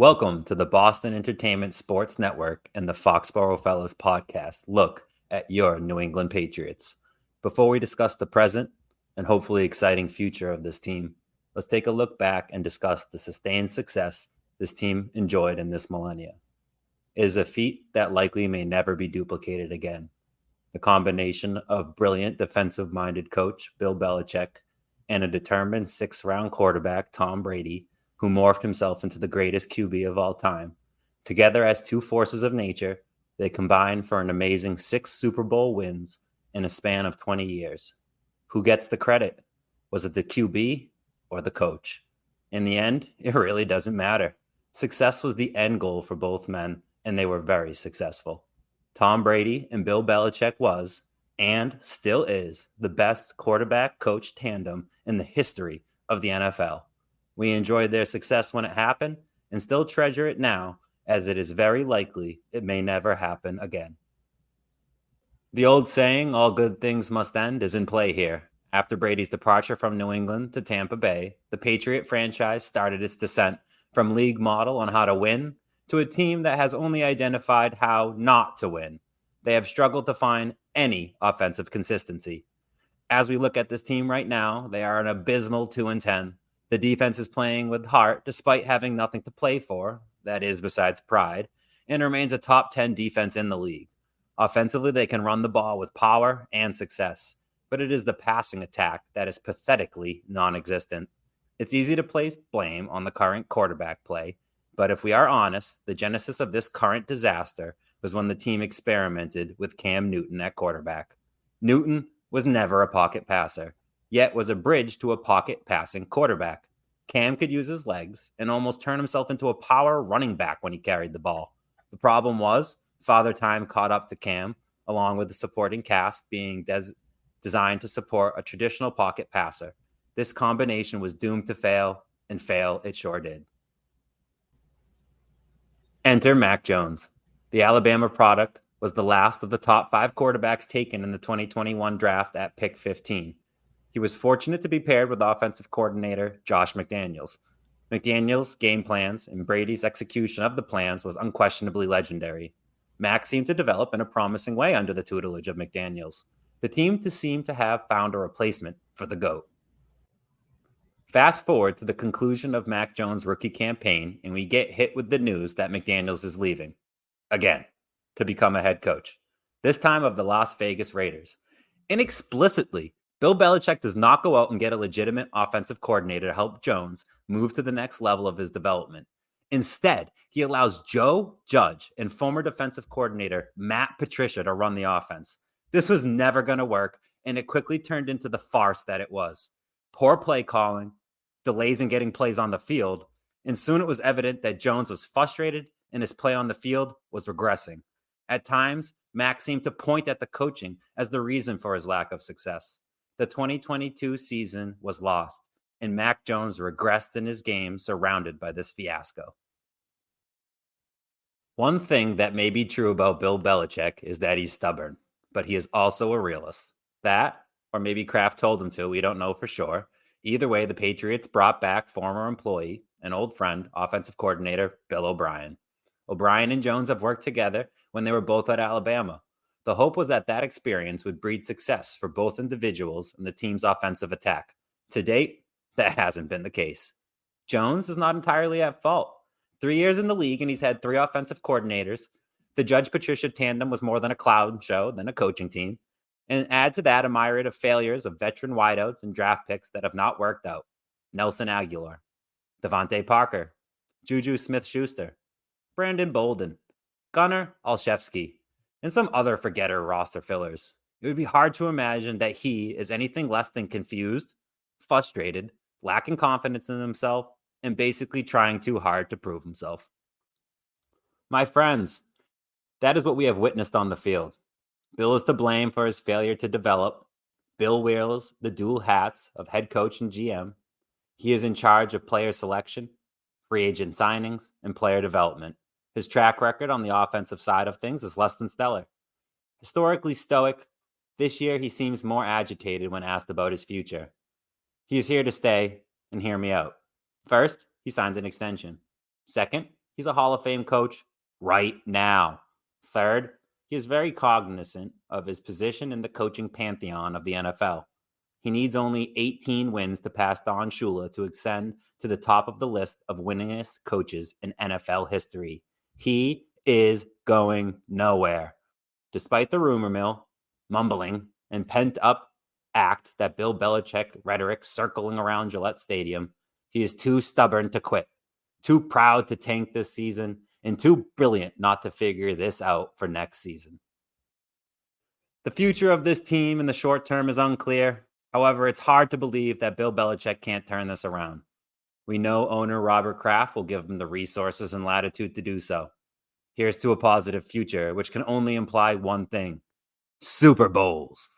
Welcome to the Boston Entertainment Sports Network and the Foxborough Fellas podcast. Look at your New England Patriots. Before we discuss the present and hopefully exciting future of this team, let's take a look back and discuss the sustained success this team enjoyed in this millennia. It is a feat that likely may never be duplicated again. The combination of brilliant defensive-minded coach Bill Belichick and a determined sixth-round quarterback Tom Brady, who morphed himself into the greatest QB of all time. Together as two forces of nature, they combined for an amazing 6 Super Bowl wins in a span of 20 years. Who gets the credit? Was it the QB or the coach? In the end, it really doesn't matter. Success was the end goal for both men, and they were very successful. Tom Brady and Bill Belichick was, and still is, the best quarterback-coach tandem in the history of the NFL. We enjoyed their success when it happened and still treasure it now, as it is very likely it may never happen again. The old saying, all good things must end, is in play here. After Brady's departure from New England to Tampa Bay, the Patriot franchise started its descent from league model on how to win to a team that has only identified how not to win. They have struggled to find any offensive consistency. As we look at this team right now, they are an abysmal 2-10. The defense is playing with heart despite having nothing to play for, that is, besides pride, and remains a top 10 defense in the league. Offensively, they can run the ball with power and success, but it is the passing attack that is pathetically non-existent. It's easy to place blame on the current quarterback play, but if we are honest, the genesis of this current disaster was when the team experimented with Cam Newton at quarterback. Newton was never a pocket passer, yet was a bridge to a pocket passing quarterback. Cam could use his legs and almost turn himself into a power running back when he carried the ball. The problem was Father Time caught up to Cam, along with the supporting cast being designed to support a traditional pocket passer. This combination was doomed to fail, and fail it sure did. Enter Mac Jones. The Alabama product was the last of the top 5 quarterbacks taken in the 2021 draft at pick 15. He was fortunate to be paired with offensive coordinator Josh McDaniels. McDaniels' game plans and Brady's execution of the plans was unquestionably legendary. Mac seemed to develop in a promising way under the tutelage of McDaniels. The team seemed to have found a replacement for the GOAT. Fast forward to the conclusion of Mac Jones' rookie campaign, and we get hit with the news that McDaniels is leaving, again, to become a head coach, this time of the Las Vegas Raiders. Inexplicitly, Bill Belichick does not go out and get a legitimate offensive coordinator to help Jones move to the next level of his development. Instead, he allows Joe Judge and former defensive coordinator Matt Patricia to run the offense. This was never going to work, and it quickly turned into the farce that it was. Poor play calling, delays in getting plays on the field, and soon it was evident that Jones was frustrated and his play on the field was regressing. At times, Mac seemed to point at the coaching as the reason for his lack of success. The 2022 season was lost, and Mac Jones regressed in his game surrounded by this fiasco. One thing that may be true about Bill Belichick is that he's stubborn, but he is also a realist. That, or maybe Kraft told him to, we don't know for sure. Either way, the Patriots brought back former employee and old friend, offensive coordinator Bill O'Brien. O'Brien and Jones have worked together when they were both at Alabama. The hope was that that experience would breed success for both individuals in the team's offensive attack. To date, that hasn't been the case. Jones is not entirely at fault. 3 years in the league, and he's had 3 offensive coordinators. The Judge-Patricia tandem was more than a clown show than a coaching team. And add to that a myriad of failures of veteran wideouts and draft picks that have not worked out. Nelson Aguilar, Devontae Parker, Juju Smith-Schuster, Brandon Bolden, Gunnar Olszewski, and some other forgetter roster fillers. It would be hard to imagine that he is anything less than confused, frustrated, lacking confidence in himself, and basically trying too hard to prove himself. My friends, that is what we have witnessed on the field. Bill is to blame for his failure to develop. Bill wields the dual hats of head coach and GM. He is in charge of player selection, free agent signings, and player development. His track record on the offensive side of things is less than stellar. Historically stoic, this year he seems more agitated when asked about his future. He is here to stay, and hear me out. First, he signed an extension. Second, He's a Hall of Fame coach right now. Third, he is very cognizant of his position in the coaching pantheon of the NFL. He needs only 18 wins to pass Don Shula to ascend to the top of the list of winningest coaches in NFL history. He is going nowhere. Despite the rumor mill, mumbling, and pent up act that Bill Belichick rhetoric circling around Gillette Stadium, he is too stubborn to quit, too proud to tank this season, and too brilliant not to figure this out for next season. The future of this team in the short term is unclear. However, it's hard to believe that Bill Belichick can't turn this around. We know owner Robert Kraft will give him the resources and latitude to do so. Here's to a positive future, which can only imply one thing: Super Bowls.